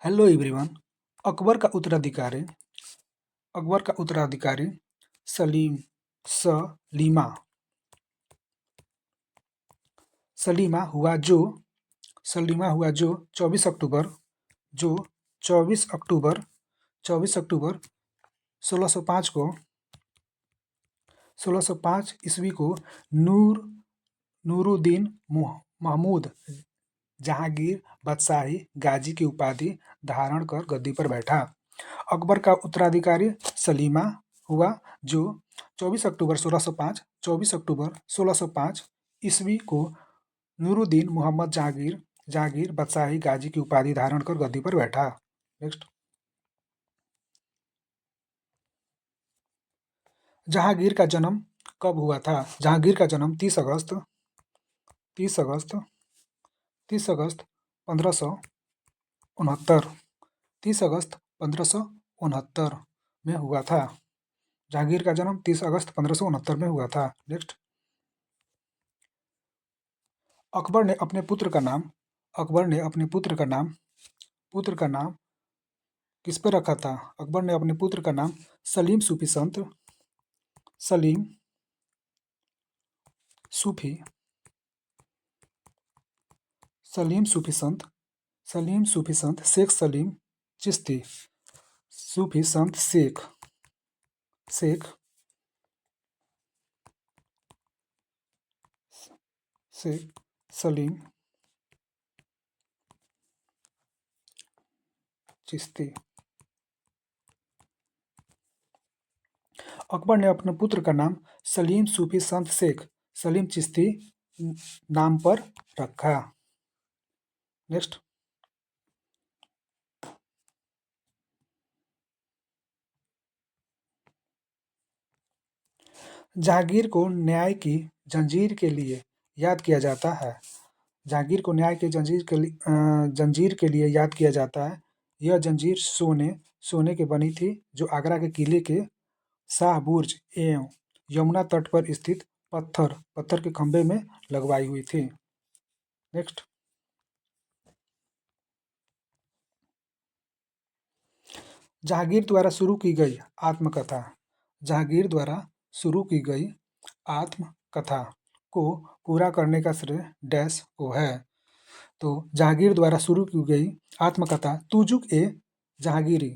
Hello everyone. Akbar का उत्तराधिकारी अकबर का उत्तराधिकारी सलीम सलीमा सलीमा हुआ जो सलीमा हुआ जो 24 अक्टूबर जो 24 अक्टूबर 24 अक्टूबर 1605 को 1605 ईस्वी को नूरुद्दीन महमूद जहांगीर बादशाही गाजी की उपाधि धारण कर गद्दी पर बैठा। अकबर का उत्तराधिकारी सलीमा हुआ जो 24 अक्टूबर 1605 ईस्वी को नूरुद्दीन मोहम्मद जहांगीर बादशाही गाजी की उपाधि धारण कर गद्दी पर बैठा। नेक्स्ट, जहांगीर का जन्म कब हुआ था? जहांगीर का जन्म 30 अगस्त 1569 30 अगस्त 1569 में हुआ था। जहांगीर का जन्म 30 अगस्त 1569 में हुआ था। नेक्स्ट, अकबर ने अपने पुत्र का नाम किस पर रखा था? अकबर ने अपने पुत्र का नाम सलीम सूफी संत शेख सलीम चिश्ती सूफी संत शेख सलीम चिश्ती। अकबर ने अपने पुत्र का नाम सलीम सूफी संत शेख सलीम चिश्ती नाम पर रखा। नेक्स्ट, जहांगीर को न्याय की जंजीर के लिए याद किया जाता है। जहांगीर को न्याय की जंजीर के लिए याद किया जाता है। यह जंजीर सोने की बनी थी जो आगरा के किले के शाह बुर्ज एवं यमुना तट पर स्थित पत्थर के खंभे में लगवाई हुई थी। नेक्स्ट, जहांगीर द्वारा शुरू की गई आत्मकथा। जहांगीर द्वारा शुरू की गई आत्मकथा को पूरा करने का श्रेय डैश को है। तो जहांगीर द्वारा शुरू की गई आत्मकथा तुजुक ए जहांगीरी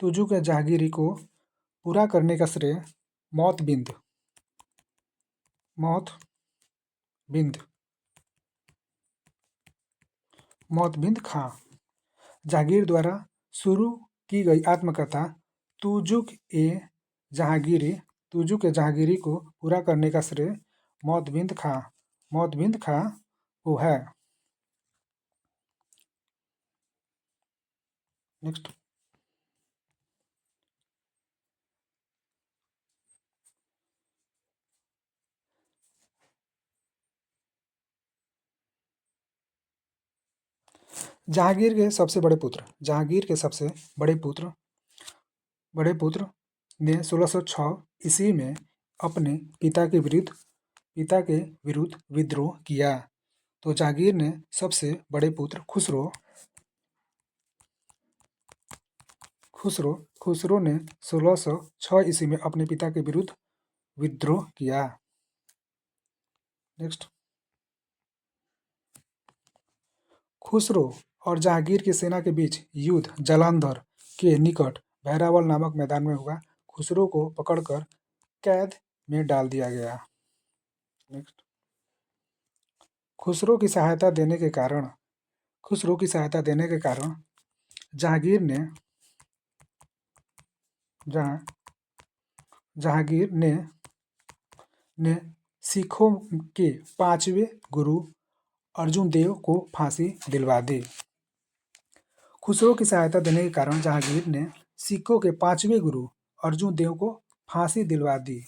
तुजुक ए जहांगीरी को पूरा करने का श्रेय मोतबिंद खां। जहांगीर द्वारा शुरू की गई आत्मकथा तुजुक ए जहांगीरी को पूरा करने का श्रेय मोतबिंद खां को है। नेक्स्ट, जहांगीर के सबसे बड़े पुत्र ने 1606 ईस्वी में अपने पिता के विरुद्ध विद्रोह किया। तो जहांगीर ने सबसे बड़े पुत्र खुसरो ने 1606 ईस्वी में अपने पिता के विरुद्ध विद्रोह किया। नेक्स्ट, खुसरो और जहांगीर की सेना के बीच युद्ध जालंधर के निकट बहरावल नामक मैदान में हुआ। खुसरो को पकड़कर कैद में डाल दिया गया। नेक्स्ट, खुसरो की सहायता देने के कारण जहांगीर ने सिखों के 5वें गुरु अर्जुन देव को फांसी दिलवा दी। खुसरो की सहायता देने के कारण जहांगीर ने सिखों के 5वें गुरु अर्जुन देव को फांसी दिलवा दी।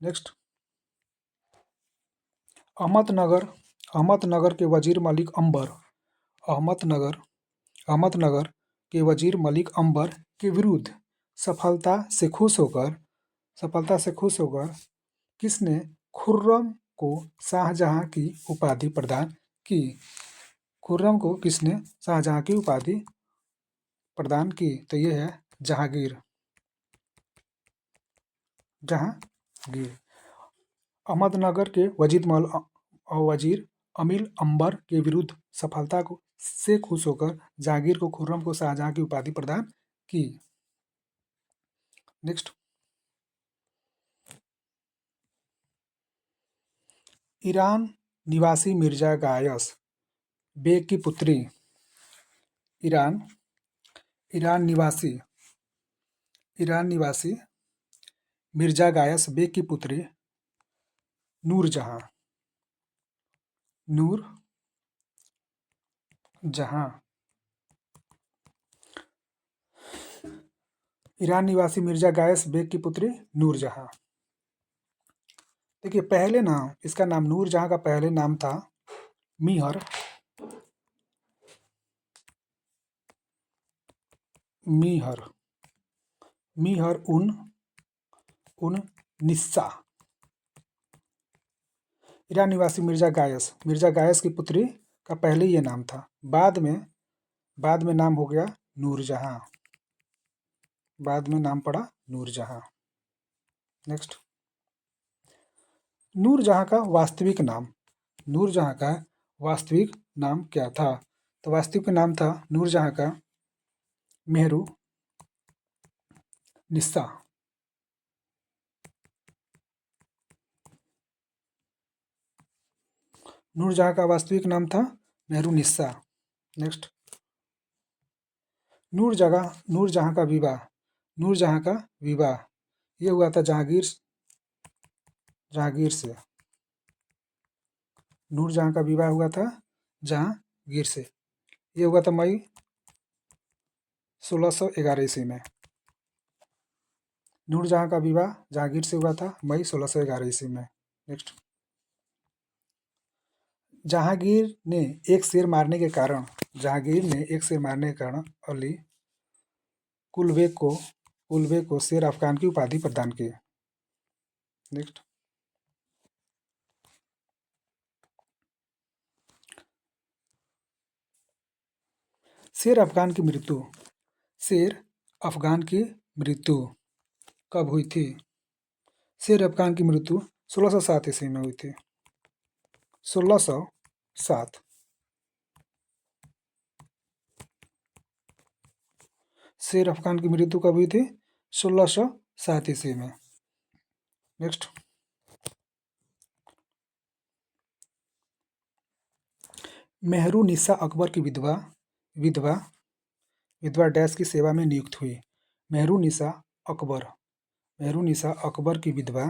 नेक्स्ट, अहमदनगर के वजीर मलिक अंबर के विरुद्ध सफलता से खुश होकर सफलता से खुश होकर किसने खुर्रम को शाहजहां की उपाधि प्रदान की? खुर्रम को किसने शाहजहां की उपाधि प्रदान की? तो ये है जहांगीर। जहांगीर। अहमदनगर के वजीर अमील अंबर के विरुद्ध सफलता से खुश होकर जहांगीर को खुर्रम को शाहजहां की उपाधि प्रदान की। नेक्स्ट, ईरान निवासी मिर्जा गायस बेग की पुत्री। ईरान निवासी मिर्जा गायस बेग की पुत्री नूरजहां ईरान निवासी मिर्जा गायस बेग की पुत्री नूरजहां। देखिए, पहले नाम इसका नाम नूरजहां का पहले नाम था मीहर उन निस्सा। ईरान निवासी मिर्जा गायस की पुत्री का पहले ये नाम था। बाद में नाम हो गया नूरजहां। बाद में नाम पड़ा नूरजहां। नेक्स्ट, नूरजहां का वास्तविक नाम क्या था? तो वास्तविक नाम था नूरजहां का मेहरू निस्सा। नूरजहां का वास्तविक नाम था मेहरू निस्सा। नेक्स्ट, नूरजहां का विवाह ये हुआ था जहांगीर से। नूरजहां का विवाह हुआ था जहांगीर से। ये हुआ था मई 1611 ईस्वी में। नूरजहां का विवाह जहांगीर से हुआ था मई 1611 ईस्वी में। नेक्स्ट, जहांगीर ने एक शेर मारने के कारण अली कुल बेग को शेर अफगान की उपाधि प्रदान की। नेक्स्ट, शेर अफगान की मृत्यु कब हुई थी? शेर अफगान की मृत्यु 1607 ईस्वी में हुई थी। 1607। शेर अफगान की मृत्यु कब हुई थी? 1607 ईस्वी में। नेक्स्ट, मेहरू निस्सा अकबर की विधवा डैश की सेवा में नियुक्त हुई। मेहरू निस्सा अकबर की विधवा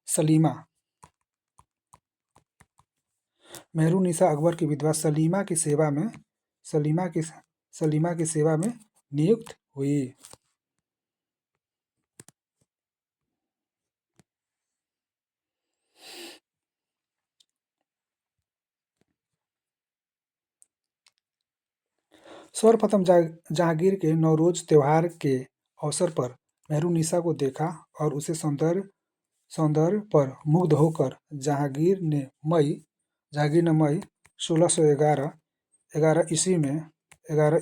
सलीमा। मेहरू निस्सा अकबर की विधवा सलीमा की सेवा में नियुक्त हुई। सर्वप्रथम जहांगीर के नौरोज त्योहार के अवसर पर मेहरू निस्सा को देखा और उसे सौंदर्य पर मुग्ध होकर जहांगीर ने मई 1611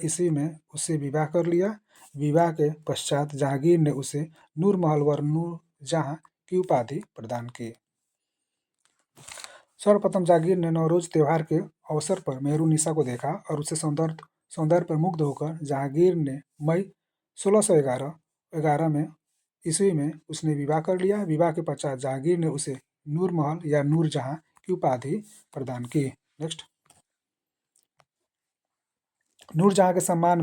ईस्वी में उससे विवाह कर लिया। विवाह के पश्चात जहांगीर ने उसे नूर महल व नूरजहां की उपाधि प्रदान की। सर्वप्रथम जहांगीर ने नौरोज त्योहार के अवसर पर मेहरू निस्सा को देखा और उससे सौंदर्य पर मुग्ध होकर जहांगीर ने मई 1611 में ईस्वी में उसने विवाह कर लिया। विवाह के पश्चात जहांगीर ने उसे नूर महल या नूरजहां की उपाधि प्रदान की। नेक्स्ट, नूरजहां के सम्मान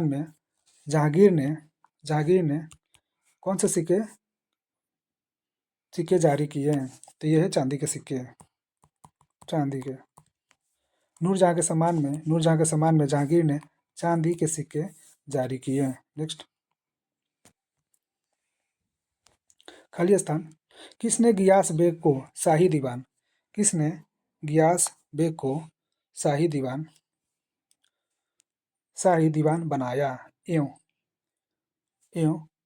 में जहांगीर ने कौन से सिक्के जारी किए? तो ये है चांदी के सिक्के। नूरजहां के सम्मान में जहांगीर ने चांदी के सिक्के जारी किए। नेक्स्ट, खाली स्थान। किसने गियास बेग को शाही दीवान शाही दीवान बनाया एवं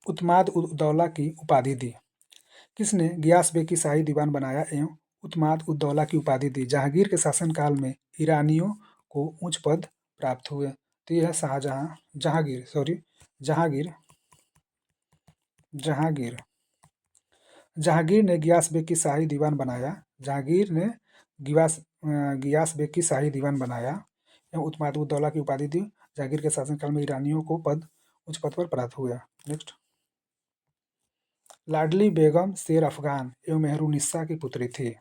उतमाद उद दौला की उपाधि दी। किसने गियास बेग की शाही दीवान बनाया एवं उतमाद उद दौला की उपाधि दी? जहांगीर के शासनकाल में ईरानियों को उच्च पद प्राप्त हुए। तो यह है जहांगीर जहांगीर जहांगीर ने गियास बेग की शाही दीवान बनाया। जहांगीर ने गियास बेग की शाही दीवान बनाया एवं उतमाद उद दौला की उपाधि दी। जहांगीर के शासनकाल में ईरानियों को उच्च पद पर प्राप्त हुआ। नेक्स्ट, लाडली बेगम शेर अफगान एवं मेहरुनिस्सा की पुत्री थी।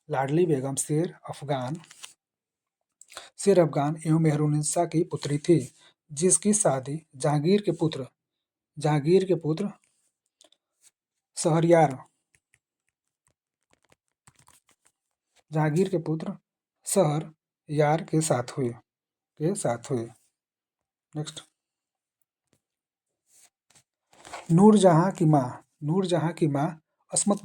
लाडली बेगम शेर अफगान एवं मेहरुनिस्सा की पुत्री थी, जिसकी शादी जहांगीर के पुत्र शहरयार के साथ हुई। नेक्स्ट, नूरजहां की मां अस्मत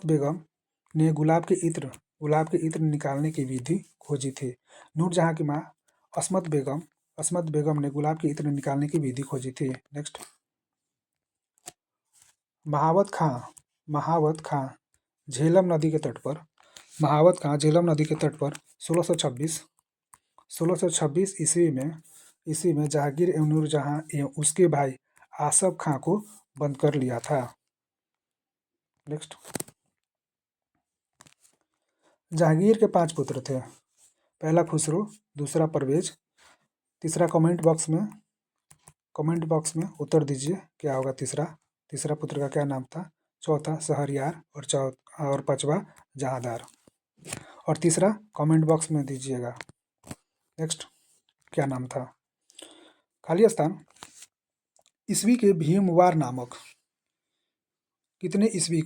बेगम ने गुलाब के इत्र निकालने की विधि खोजी थी। नूरजहां की मां अस्मत बेगम ने गुलाब के इत्र निकालने की विधि खोजी थी। नेक्स्ट, महावत खां झेलम नदी के तट पर 1626 ईस्वी में जहांगीर एवं नूरजहां एवं उसके भाई आसफ खां को बंद कर लिया था। नेक्स्ट, जहांगीर के 5 पुत्र थे। पहला खुसरो, दूसरा परवेज, तीसरा कमेंट बॉक्स में उत्तर दीजिए क्या होगा तीसरा पुत्र का क्या नाम था। चौथा शहरयार और पांचवा जहांदार। और तीसरा कमेंट बॉक्स में दीजिएगा। नेक्स्ट, क्या नाम था। खाली स्थान, ईस्वी के भीमवार नामक कितने ईस्वी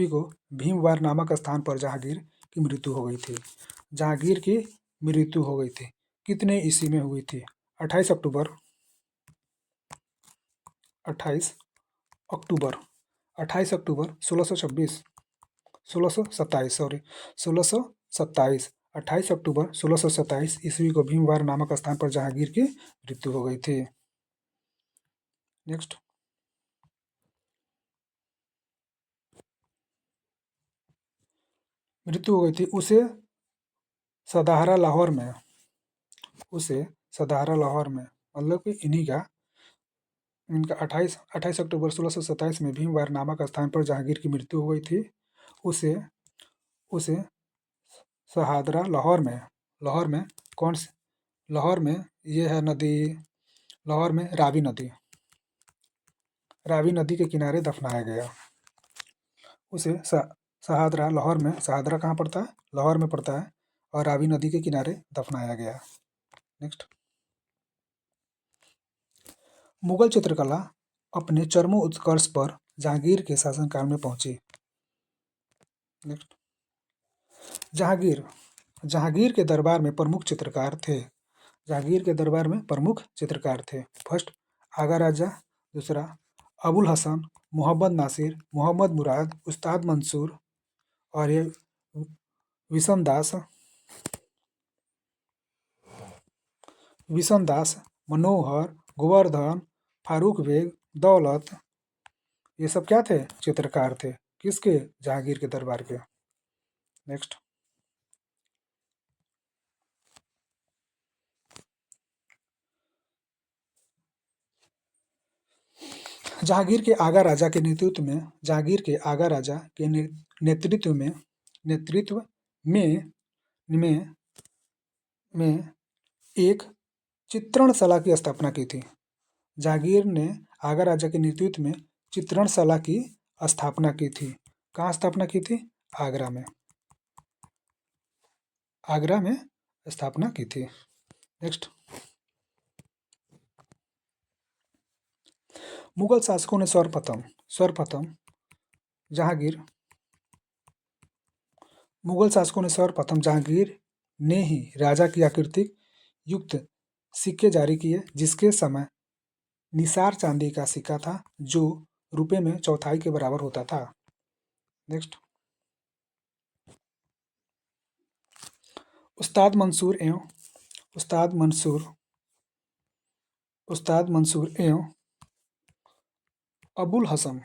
को भीमवार नामक स्थान पर जहांगीर की मृत्यु हो गई थी। जहांगीर की मृत्यु हो गई थी कितने ईस्वी में हुई थी? 28 अक्टूबर 1627 28 अक्टूबर 1627 ईस्वी को भीमवार नामक स्थान पर जहांगीर की मृत्यु हो गई थी। नेक्स्ट, मृत्यु हो गई थी उसे सदाहरा लाहौर में मतलब कि इनका 28 अक्टूबर 1627 में भीमवार नामक स्थान पर जहांगीर की मृत्यु हो गई थी। उसे शहादरा लाहौर में कौन सी लाहौर में ये है नदी, लाहौर में रावी नदी के किनारे दफनाया गया। उसे शहादरा लाहौर में, शहादरा कहाँ पड़ता है? लाहौर में पड़ता है, और रावी नदी के किनारे दफनाया गया। नेक्स्ट, मुगल चित्रकला अपने चरमोत्कर्ष पर जहांगीर के शासनकाल में पहुंची। नेक्स्ट, जहांगीर के दरबार में प्रमुख चित्रकार थे। फर्स्ट आगा राजा, दूसरा अबुल हसन, मोहम्मद नासिर, मोहम्मद मुराद, उस्ताद मंसूर और ये विशन दास, मनोहर, गोवर्धन, फारूक बेग, दौलत, ये सब क्या थे? चित्रकार थे। किसके? जहांगीर के दरबार के। नेक्स्ट, जहांगीर के आगा राजा के नेतृत्व में एक चित्रणशाला की स्थापना की थी। जहांगीर ने आगा राजा के नेतृत्व में चित्रणशाला की स्थापना की थी। कहाँ स्थापना की थी? आगरा में स्थापना की थी। नेक्स्ट, मुगल शासकों ने सर्वप्रथम जहांगीर ने ही राजा की आकृति युक्त सिक्के जारी किए, जिसके समय निसार चांदी का सिक्का था जो रुपए में चौथाई के बराबर होता था। नेक्स्ट, उस्ताद मंसूर एवं उस्ताद मंसूर एवं अबुल हसन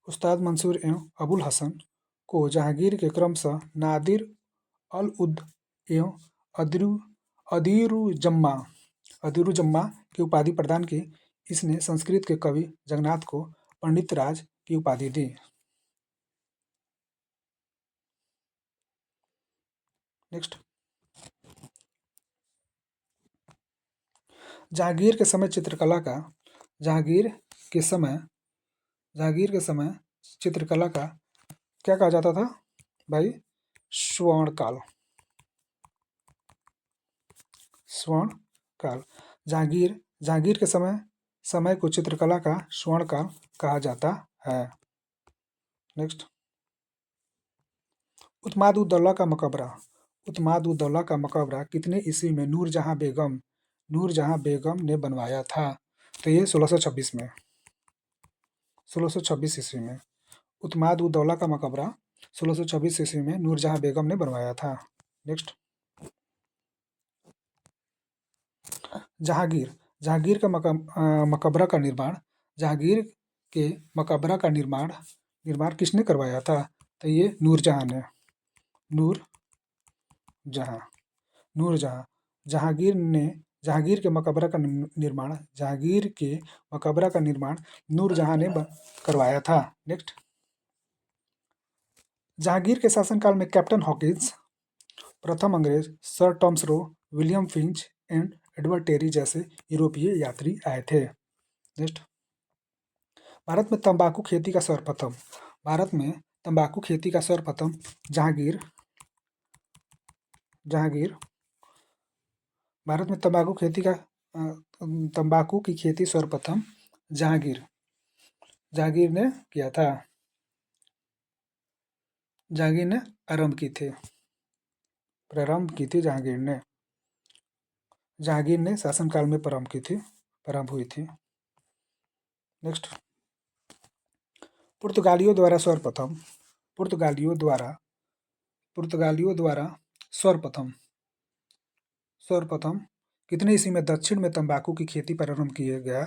उस्ताद मंसूर एवं अबुल हसन को जहांगीर के क्रमशः नादिर अल उद एवं अदीरुजम्मा की उपाधि प्रदान की। इसने संस्कृत के कवि जगन्नाथ को पंडित राज की उपाधि दी। नेक्स्ट, जहांगीर के समय चित्रकला का क्या कहा जाता था भाई? स्वर्ण काल। जहांगीर के समय को चित्रकला का स्वर्ण काल कहा जाता है। नेक्स्ट, उतमाद उद दौला का मकबरा कितने ईस्वी में नूरजहां बेगम ने बनवाया था? तो ये 1626 ईस्वी में। उतमाद उद दौला का मकबरा 1626 ईस्वी में नूरजहां बेगम ने बनवाया था। नेक्स्ट, जहांगीर के मकबरा का निर्माण किसने करवाया था? तो ये नूरजहां ने। जहांगीर के मकबरा का निर्माण नूरजहां ने करवाया था। नेक्स्ट, जहांगीर के शासनकाल में कैप्टन हॉकिंस, प्रथम अंग्रेज, sir Thomas Roe, William Finch and Edward Terry जैसे यूरोपीय यात्री आए थे। नेक्स्ट, भारत में तंबाकू खेती का सर्वप्रथम तंबाकू की खेती सर्वप्रथम जहांगीर ने किया था। जहांगीर ने प्रारंभ की थी जहांगीर ने शासनकाल में प्रारंभ हुई थी। नेक्स्ट, पुर्तगालियों द्वारा सर्वप्रथम कितने ईस्वी में दक्षिण में तंबाकू की खेती प्रारंभ किया गया?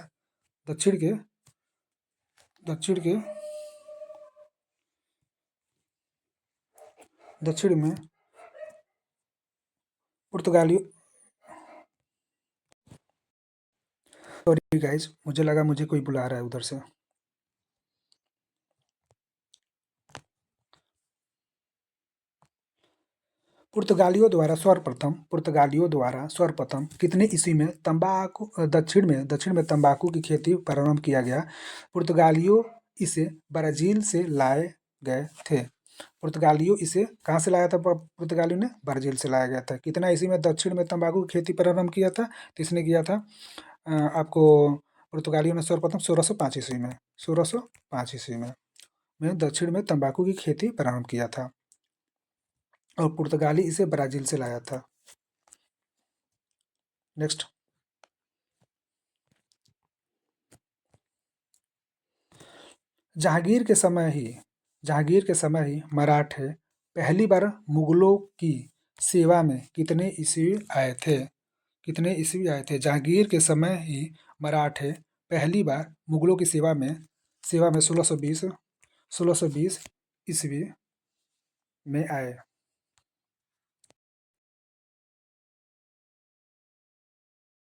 दक्षिण में पुर्तगालियों, सॉरी गाइस, मुझे लगा मुझे कोई बुला रहा है उधर से। पुर्तगालियों द्वारा सर्वप्रथम कितने ईस्वी में दक्षिण में तंबाकू की खेती प्रारंभ किया गया? पुर्तगालियों इसे ब्राजील से लाए गए थे। इसे कहाँ से लाया था? पुर्तगालियों ने ब्राजील से लाया गया था। कितना ईस्वी में दक्षिण में तंबाकू की खेती प्रारंभ किया था? तो इसने किया था आपको पुर्तगालियों ने सर्वप्रथम 1605 ईस्वी में दक्षिण में तंबाकू की खेती प्रारंभ किया था और पुर्तगाली इसे ब्राजील से लाया था। नेक्स्ट, जहांगीर के समय ही मराठे पहली बार मुगलों की सेवा में कितने ईस्वी आए थे? जहांगीर के समय ही मराठे पहली बार मुगलों की सेवा में 1620 ईस्वी में आए।